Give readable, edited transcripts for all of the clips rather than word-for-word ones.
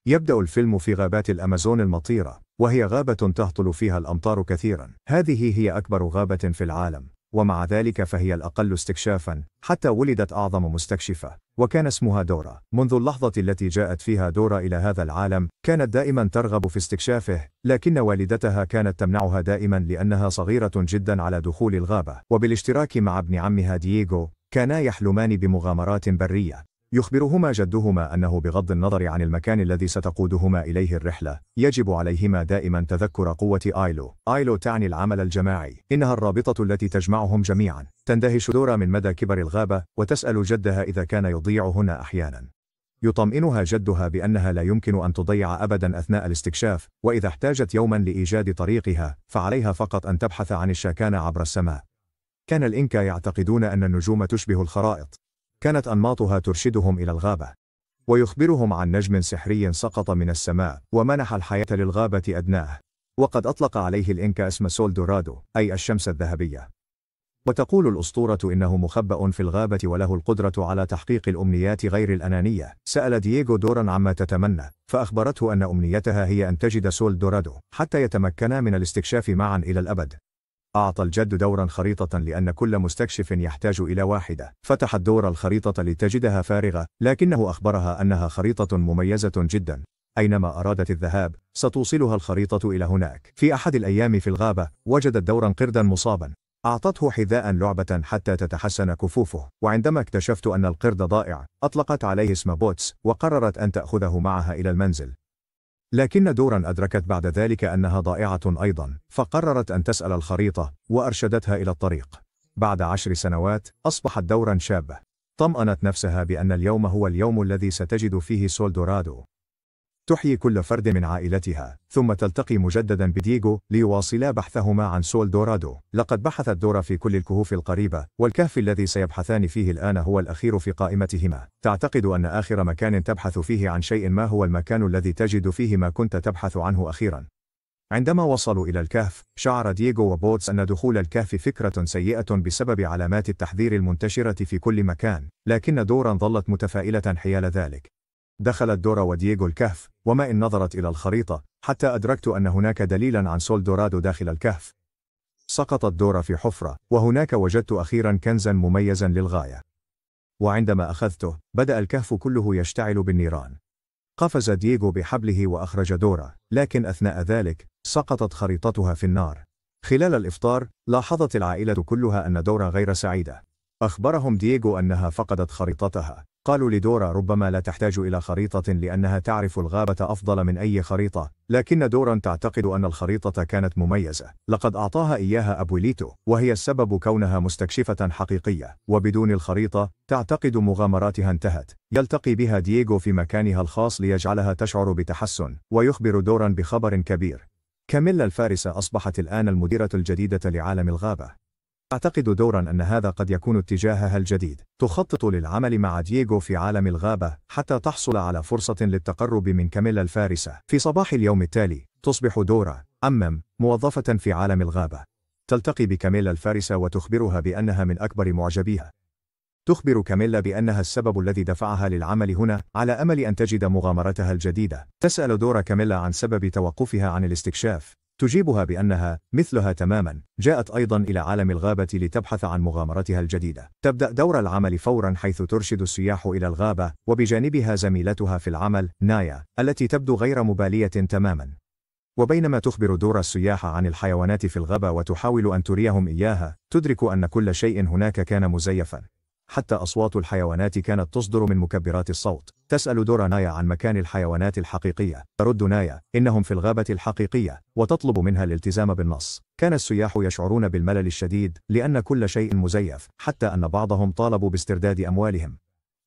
يبدأ الفيلم في غابات الأمازون المطيرة، وهي غابة تهطل فيها الأمطار كثيرا. هذه هي أكبر غابة في العالم، ومع ذلك فهي الأقل استكشافا، حتى ولدت أعظم مستكشفة، وكان اسمها دورا. منذ اللحظة التي جاءت فيها دورا إلى هذا العالم، كانت دائما ترغب في استكشافه، لكن والدتها كانت تمنعها دائما لأنها صغيرة جدا على دخول الغابة. وبالاشتراك مع ابن عمها دييغو، كانا يحلمان بمغامرات برية. يخبرهما جدهما أنه بغض النظر عن المكان الذي ستقودهما إليه الرحلة، يجب عليهما دائما تذكر قوة آيلو. آيلو تعني العمل الجماعي، إنها الرابطة التي تجمعهم جميعا. تندهش دورا من مدى كبر الغابة، وتسأل جدها إذا كان يضيع هنا أحيانا. يطمئنها جدها بأنها لا يمكن أن تضيع أبدا أثناء الاستكشاف، وإذا احتاجت يوما لإيجاد طريقها، فعليها فقط أن تبحث عن الشاكان عبر السماء. كان الإنكا يعتقدون أن النجوم تشبه الخرائط. كانت أنماطها ترشدهم إلى الغابة، ويخبرهم عن نجم سحري سقط من السماء ومنح الحياة للغابة أدناه، وقد أطلق عليه الإنكا اسم سول دورادو، أي الشمس الذهبية. وتقول الأسطورة إنه مخبأ في الغابة وله القدرة على تحقيق الأمنيات غير الأنانية. سأل دييغو دورا عما تتمنى، فأخبرته أن أمنيتها هي أن تجد سول دورادو حتى يتمكنا من الاستكشاف معا إلى الأبد. أعطى الجد دورا خريطة لأن كل مستكشف يحتاج إلى واحدة. فتحت دورا الخريطة لتجدها فارغة، لكنه أخبرها أنها خريطة مميزة جدا. أينما أرادت الذهاب، ستوصلها الخريطة إلى هناك. في أحد الأيام في الغابة، وجدت دورا قردا مصابا. أعطته حذاء لعبة حتى تتحسن كفوفه، وعندما اكتشفت أن القرد ضائع، أطلقت عليه اسم بوتس، وقررت أن تأخذه معها إلى المنزل. لكن دورا أدركت بعد ذلك أنها ضائعة أيضا، فقررت أن تسأل الخريطة، وأرشدتها إلى الطريق. بعد 10 سنوات، أصبحت دورا شابة. طمأنت نفسها بأن اليوم هو اليوم الذي ستجد فيه سول دورادو. تحيي كل فرد من عائلتها، ثم تلتقي مجددا بدييغو ليواصلا بحثهما عن سول دورادو. لقد بحثت دورا في كل الكهوف القريبة، والكهف الذي سيبحثان فيه الآن هو الأخير في قائمتهما. تعتقد أن آخر مكان تبحث فيه عن شيء ما هو المكان الذي تجد فيه ما كنت تبحث عنه أخيرا. عندما وصلوا إلى الكهف، شعر دييغو وبوتس أن دخول الكهف فكرة سيئة بسبب علامات التحذير المنتشرة في كل مكان، لكن دورا ظلت متفائلة حيال ذلك. دخلت دورا ودييغو الكهف، وما إن نظرت إلى الخريطة، حتى أدركت أن هناك دليلا عن سول دورادو داخل الكهف. سقطت دورا في حفرة، وهناك وجدت أخيرا كنزا مميزا للغاية. وعندما أخذته، بدأ الكهف كله يشتعل بالنيران. قفز دييغو بحبله وأخرج دورا، لكن أثناء ذلك، سقطت خريطتها في النار. خلال الإفطار، لاحظت العائلة كلها أن دورا غير سعيدة. أخبرهم دييغو أنها فقدت خريطتها. قالوا لدورا ربما لا تحتاج إلى خريطة لأنها تعرف الغابة أفضل من أي خريطة، لكن دورا تعتقد أن الخريطة كانت مميزة. لقد أعطاها إياها أبويليتو، وهي السبب كونها مستكشفة حقيقية، وبدون الخريطة، تعتقد مغامراتها انتهت. يلتقي بها دييغو في مكانها الخاص ليجعلها تشعر بتحسن، ويخبر دورا بخبر كبير. كاميلا الفارسة أصبحت الآن المديرة الجديدة لعالم الغابة. تعتقد دورا أن هذا قد يكون اتجاهها الجديد. تخطط للعمل مع دييغو في عالم الغابة حتى تحصل على فرصة للتقرب من كاميلا الفارسة. في صباح اليوم التالي، تصبح دورا موظفة في عالم الغابة. تلتقي بكاميلا الفارسة وتخبرها بأنها من أكبر معجبيها. تخبر كاميلا بأنها السبب الذي دفعها للعمل هنا، على أمل أن تجد مغامرتها الجديدة. تسأل دورا كاميلا عن سبب توقفها عن الاستكشاف. تجيبها بأنها مثلها تماما، جاءت أيضا إلى عالم الغابة لتبحث عن مغامرتها الجديدة. تبدأ دور العمل فورا، حيث ترشد السياح إلى الغابة، وبجانبها زميلتها في العمل نايا، التي تبدو غير مبالية تماما. وبينما تخبر دورا السياح عن الحيوانات في الغابة وتحاول أن تريهم إياها، تدرك أن كل شيء هناك كان مزيفا. حتى أصوات الحيوانات كانت تصدر من مكبرات الصوت. تسأل دورا نايا عن مكان الحيوانات الحقيقية. ترد نايا إنهم في الغابة الحقيقية، وتطلب منها الالتزام بالنص. كان السياح يشعرون بالملل الشديد لأن كل شيء مزيف، حتى أن بعضهم طالبوا باسترداد أموالهم.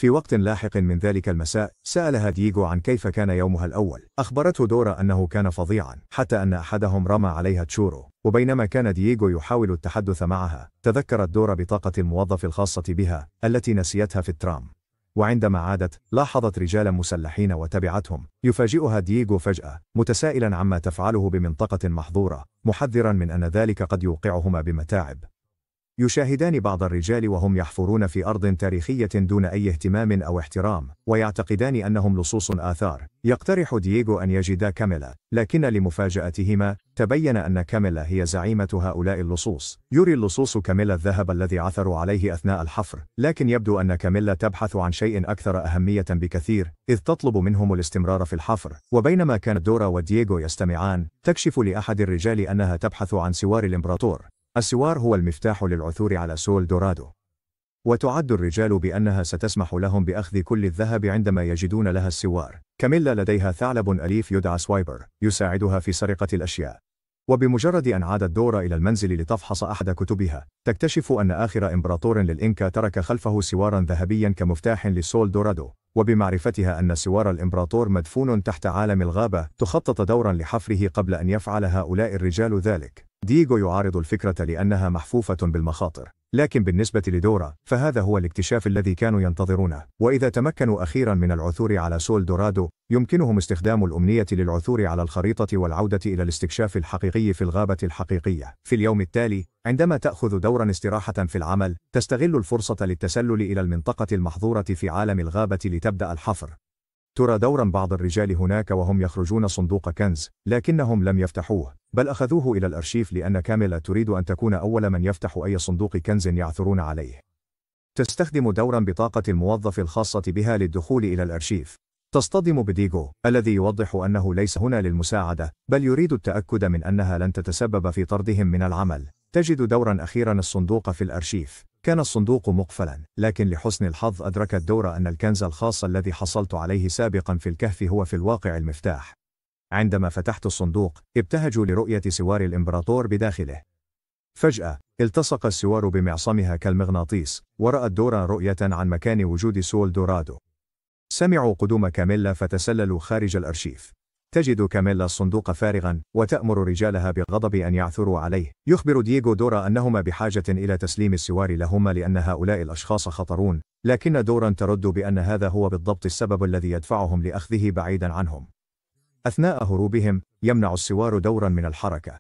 في وقت لاحق من ذلك المساء، سألها دييغو عن كيف كان يومها الأول. أخبرته دورا أنه كان فظيعا، حتى أن أحدهم رمى عليها تشورو. وبينما كان دييغو يحاول التحدث معها، تذكرت دورا بطاقة الموظف الخاصة بها التي نسيتها في الترام. وعندما عادت، لاحظت رجالا مسلحين وتبعتهم. يفاجئها دييغو فجأة، متسائلا عما تفعله بمنطقة محظورة، محذرا من أن ذلك قد يوقعهما بمتاعب. يشاهدان بعض الرجال وهم يحفرون في أرض تاريخية دون أي اهتمام أو احترام، ويعتقدان أنهم لصوص آثار. يقترح دييغو أن يجدا كاميلا، لكن لمفاجأتهما تبين أن كاميلا هي زعيمة هؤلاء اللصوص. يري اللصوص كاميلا الذهب الذي عثروا عليه أثناء الحفر، لكن يبدو أن كاميلا تبحث عن شيء أكثر أهمية بكثير، إذ تطلب منهم الاستمرار في الحفر. وبينما كانت دورا ودييغو يستمعان، تكشف لأحد الرجال أنها تبحث عن سوار الإمبراطور. السوار هو المفتاح للعثور على سول دورادو، وتعد الرجال بأنها ستسمح لهم بأخذ كل الذهب عندما يجدون لها السوار. كاميلا لديها ثعلب أليف يدعى سوايبر يساعدها في سرقة الأشياء. وبمجرد أن عادت دورا إلى المنزل لتفحص أحد كتبها، تكتشف أن آخر إمبراطور للإنكا ترك خلفه سوارا ذهبيا كمفتاح لسول دورادو. وبمعرفتها أن سوار الإمبراطور مدفون تحت عالم الغابة، تخطط دورا لحفره قبل أن يفعل هؤلاء الرجال ذلك. دييغو يعارض الفكرة لأنها محفوفة بالمخاطر، لكن بالنسبة لدورا فهذا هو الاكتشاف الذي كانوا ينتظرونه. وإذا تمكنوا أخيرا من العثور على سول دورادو، يمكنهم استخدام الأمنية للعثور على الخريطة والعودة إلى الاستكشاف الحقيقي في الغابة الحقيقية. في اليوم التالي، عندما تأخذ دورا استراحة في العمل، تستغل الفرصة للتسلل إلى المنطقة المحظورة في عالم الغابة لتبدأ الحفر. ترى دورا بعض الرجال هناك وهم يخرجون صندوق كنز، لكنهم لم يفتحوه، بل أخذوه إلى الأرشيف لأن كاميلا تريد أن تكون أول من يفتح أي صندوق كنز يعثرون عليه. تستخدم دورا بطاقة الموظف الخاصة بها للدخول إلى الأرشيف. تصطدم بدييغو الذي يوضح أنه ليس هنا للمساعدة، بل يريد التأكد من أنها لن تتسبب في طردهم من العمل. تجد دورا أخيرا الصندوق في الأرشيف. كان الصندوق مقفلا، لكن لحسن الحظ أدركت دورا أن الكنز الخاص الذي حصلت عليه سابقا في الكهف هو في الواقع المفتاح. عندما فتحت الصندوق، ابتهجوا لرؤية سوار الإمبراطور بداخله. فجأة، التصق السوار بمعصمها كالمغناطيس، ورأت دورا رؤية عن مكان وجود سول دورادو. سمعوا قدوم كاميلا فتسللوا خارج الأرشيف. تجد كاميلا الصندوق فارغا، وتأمر رجالها بغضب أن يعثروا عليه. يخبر دييغو دورا أنهما بحاجة إلى تسليم السوار لهما لأن هؤلاء الأشخاص خطرون، لكن دورا ترد بأن هذا هو بالضبط السبب الذي يدفعهم لأخذه بعيدا عنهم. أثناء هروبهم، يمنع السوار دورا من الحركة.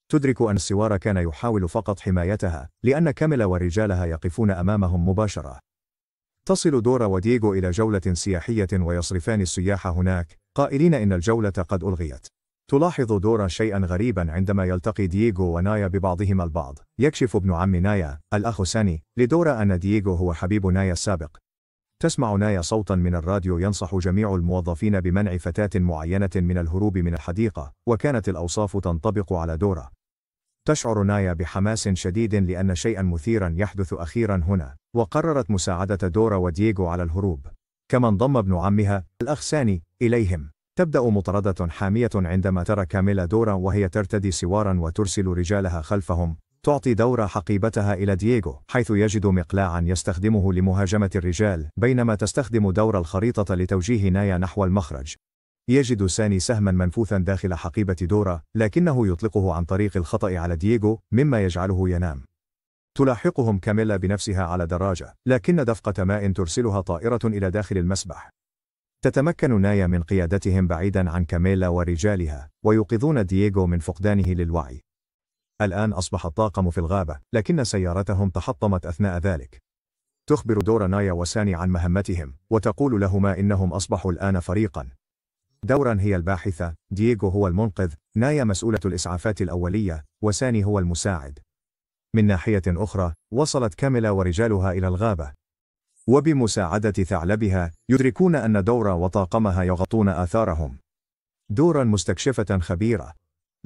تدرك أن السوار كان يحاول فقط حمايتها، لأن كاميلا ورجالها يقفون أمامهم مباشرة. تصل دورا ودييغو إلى جولة سياحية ويصرفان السياح هناك، قائلين إن الجولة قد ألغيت. تلاحظ دورا شيئا غريبا عندما يلتقي دييغو ونايا ببعضهما البعض. يكشف ابن عم نايا، الأخ ساني، لدورا أن دييغو هو حبيب نايا السابق. تسمع نايا صوتا من الراديو ينصح جميع الموظفين بمنع فتاة معينة من الهروب من الحديقة، وكانت الأوصاف تنطبق على دورا. تشعر نايا بحماس شديد لأن شيئا مثيرا يحدث أخيرا هنا، وقررت مساعدة دورا ودييغو على الهروب. كما انضم ابن عمها، الأخ ساني، إليهم. تبدأ مطاردة حامية عندما ترى كاميلا دورا وهي ترتدي سوارا وترسل رجالها خلفهم. تعطي دورا حقيبتها إلى دييغو، حيث يجد مقلاعا يستخدمه لمهاجمة الرجال، بينما تستخدم دورا الخريطة لتوجيه نايا نحو المخرج. يجد ساني سهما منفوثا داخل حقيبة دورا، لكنه يطلقه عن طريق الخطأ على دييغو، مما يجعله ينام. تلاحقهم كاميلا بنفسها على دراجة، لكن دفقة ماء ترسلها طائرة إلى داخل المسبح. تتمكن نايا من قيادتهم بعيدا عن كاميلا ورجالها، ويوقظون دييغو من فقدانه للوعي. الآن أصبح الطاقم في الغابة، لكن سيارتهم تحطمت أثناء ذلك. تخبر دورا نايا وساني عن مهمتهم، وتقول لهما إنهم أصبحوا الآن فريقا. دورا هي الباحثة، دييغو هو المنقذ، نايا مسؤولة الإسعافات الأولية، وساني هو المساعد. من ناحية أخرى، وصلت كاميلا ورجالها إلى الغابة. وبمساعدة ثعلبها، يدركون أن دورا وطاقمها يغطون آثارهم. دورا مستكشفة خبيرة.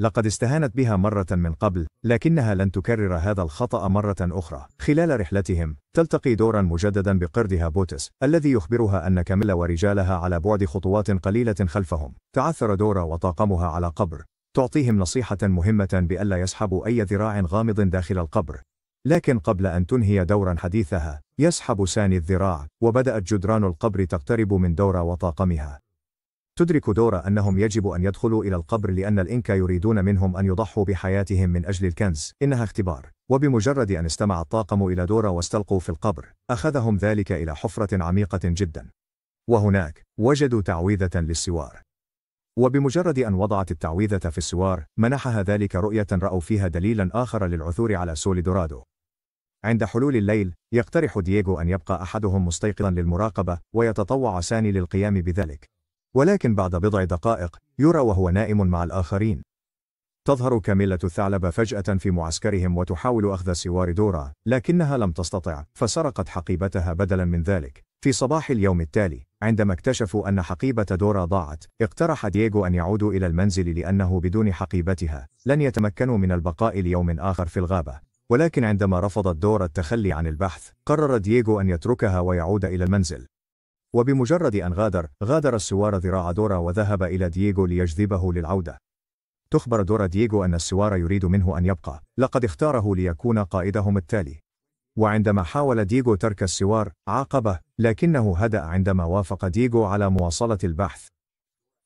لقد استهانت بها مرة من قبل، لكنها لن تكرر هذا الخطأ مرة أخرى. خلال رحلتهم، تلتقي دورا مجددا بقردها بوتس، الذي يخبرها أن كاميلا ورجالها على بعد خطوات قليلة خلفهم. تعثر دورا وطاقمها على قبر. تعطيهم نصيحة مهمة بألا يسحبوا أي ذراع غامض داخل القبر. لكن قبل أن تنهي دورا حديثها، يسحب ساني الذراع، وبدأت جدران القبر تقترب من دورا وطاقمها. تدرك دورا أنهم يجب أن يدخلوا إلى القبر لأن الإنكا يريدون منهم أن يضحوا بحياتهم من أجل الكنز. إنها اختبار. وبمجرد أن استمع الطاقم إلى دورا واستلقوا في القبر، أخذهم ذلك إلى حفرة عميقة جدا. وهناك، وجدوا تعويذة للسوار. وبمجرد أن وضعت التعويذة في السوار، منحها ذلك رؤية رأوا فيها دليلا آخر للعثور على سول دورادو. عند حلول الليل، يقترح دييغو أن يبقى أحدهم مستيقظا للمراقبة، ويتطوع ساني للقيام بذلك. ولكن بعد بضع دقائق، يرى وهو نائم مع الآخرين. تظهر كاميلا الثعلب فجأة في معسكرهم وتحاول أخذ سوار دورا، لكنها لم تستطع، فسرقت حقيبتها بدلا من ذلك. في صباح اليوم التالي، عندما اكتشفوا أن حقيبة دورا ضاعت، اقترح دييغو أن يعودوا إلى المنزل لأنه بدون حقيبتها لن يتمكنوا من البقاء ليوم آخر في الغابة. ولكن عندما رفضت دورا التخلي عن البحث، قرر دييغو أن يتركها ويعود إلى المنزل. وبمجرد أن غادر السوار ذراع دورا وذهب إلى دييغو ليجذبه للعودة. تخبر دورا دييغو أن السوار يريد منه أن يبقى، لقد اختاره ليكون قائدهم التالي. وعندما حاول دييغو ترك السوار، عاقبه، لكنه هدأ عندما وافق دييغو على مواصلة البحث.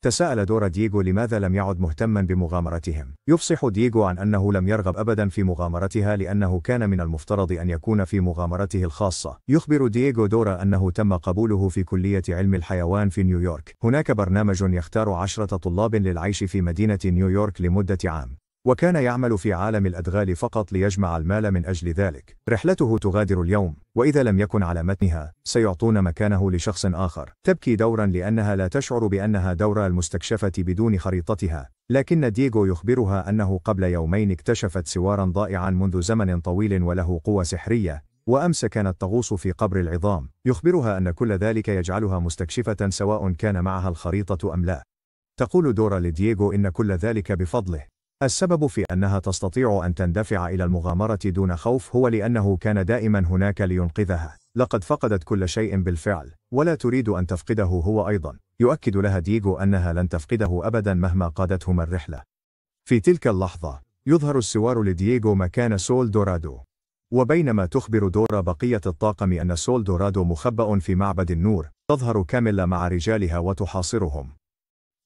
تساءل دورا دييغو لماذا لم يعد مهتما بمغامرتهم. يفصح دييغو عن أنه لم يرغب أبدا في مغامرتها لأنه كان من المفترض أن يكون في مغامرته الخاصة. يخبر دييغو دورا أنه تم قبوله في كلية علم الحيوان في نيويورك. هناك برنامج يختار 10 طلاب للعيش في مدينة نيويورك لمدة عام، وكان يعمل في عالم الأدغال فقط ليجمع المال من أجل ذلك. رحلته تغادر اليوم، وإذا لم يكن على متنها، سيعطون مكانه لشخص آخر. تبكي دورا لأنها لا تشعر بأنها دورا المستكشفة بدون خريطتها، لكن دييغو يخبرها أنه قبل يومين اكتشفت سوارا ضائعا منذ زمن طويل وله قوة سحرية، وأمس كانت تغوص في قبر العظام. يخبرها أن كل ذلك يجعلها مستكشفة سواء كان معها الخريطة أم لا. تقول دورا لدييغو إن كل ذلك بفضله. السبب في أنها تستطيع أن تندفع إلى المغامرة دون خوف هو لأنه كان دائما هناك لينقذها. لقد فقدت كل شيء بالفعل، ولا تريد أن تفقده هو أيضا. يؤكد لها دييغو أنها لن تفقده أبدا مهما قادتهما الرحلة. في تلك اللحظة، يظهر السوار لدييغو مكان سول دورادو. وبينما تخبر دورا بقية الطاقم أن سول دورادو مخبأ في معبد النور، تظهر كاميلا مع رجالها وتحاصرهم.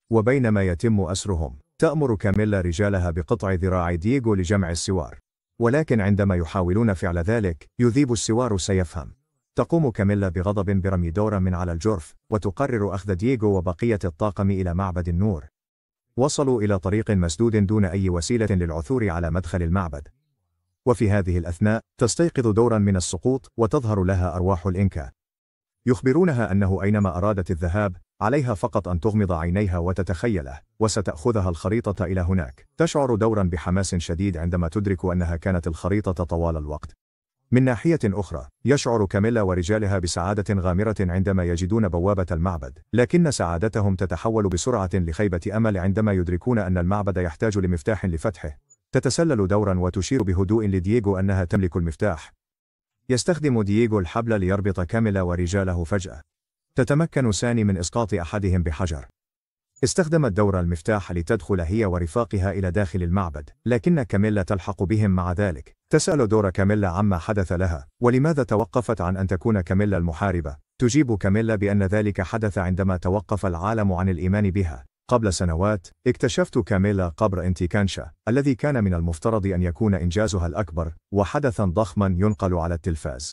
وبينما يتم أسرهم، تأمر كاميلا رجالها بقطع ذراع دييغو لجمع السوار. ولكن عندما يحاولون فعل ذلك، يذيب السوار سيفهم. تقوم كاميلا بغضب برمي دورا من على الجرف، وتقرر أخذ دييغو وبقية الطاقم إلى معبد النور. وصلوا إلى طريق مسدود دون أي وسيلة للعثور على مدخل المعبد. وفي هذه الأثناء، تستيقظ دورا من السقوط، وتظهر لها أرواح الإنكا. يخبرونها أنه أينما أرادت الذهاب، عليها فقط أن تغمض عينيها وتتخيله، وستأخذها الخريطة إلى هناك. تشعر دورا بحماس شديد عندما تدرك أنها كانت الخريطة طوال الوقت. من ناحية أخرى، يشعر كاميلا ورجالها بسعادة غامرة عندما يجدون بوابة المعبد، لكن سعادتهم تتحول بسرعة لخيبة أمل عندما يدركون أن المعبد يحتاج لمفتاح لفتحه. تتسلل دورا وتشير بهدوء لدييغو أنها تملك المفتاح. يستخدم دييغو الحبل ليربط كاميلا ورجاله فجأة. تتمكن ساني من إسقاط أحدهم بحجر. استخدمت دورا المفتاح لتدخل هي ورفاقها إلى داخل المعبد، لكن كاميلا تلحق بهم مع ذلك. تسأل دورا كاميلا عما حدث لها، ولماذا توقفت عن أن تكون كاميلا المحاربة. تجيب كاميلا بأن ذلك حدث عندما توقف العالم عن الإيمان بها. قبل سنوات، اكتشفت كاميلا قبر انتيكانشا، الذي كان من المفترض أن يكون إنجازها الأكبر، وحدثا ضخما ينقل على التلفاز.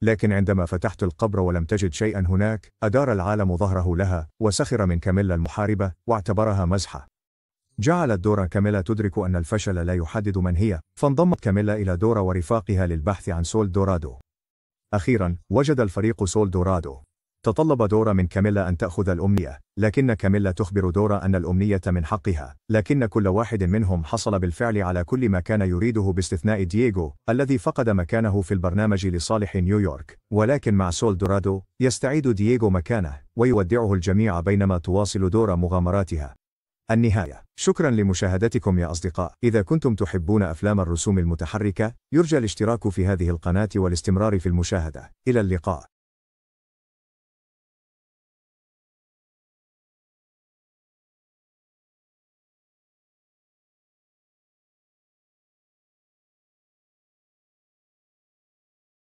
لكن عندما فتحت القبر ولم تجد شيئا هناك، أدار العالم ظهره لها، وسخر من كاميلا المحاربة، واعتبرها مزحة. جعلت دورا كاميلا تدرك أن الفشل لا يحدد من هي، فانضمت كاميلا إلى دورا ورفاقها للبحث عن سول دورادو. أخيرا، وجد الفريق سول دورادو. تطلب دورا من كاميلا أن تأخذ الأمنية، لكن كاميلا تخبر دورا أن الأمنية من حقها، لكن كل واحد منهم حصل بالفعل على كل ما كان يريده باستثناء دييغو، الذي فقد مكانه في البرنامج لصالح نيويورك. ولكن مع سول دورادو، يستعيد دييغو مكانه، ويودعه الجميع بينما تواصل دورا مغامراتها. النهاية. شكرا لمشاهدتكم يا أصدقاء. إذا كنتم تحبون أفلام الرسوم المتحركة، يرجى الاشتراك في هذه القناة والاستمرار في المشاهدة. إلى اللقاء.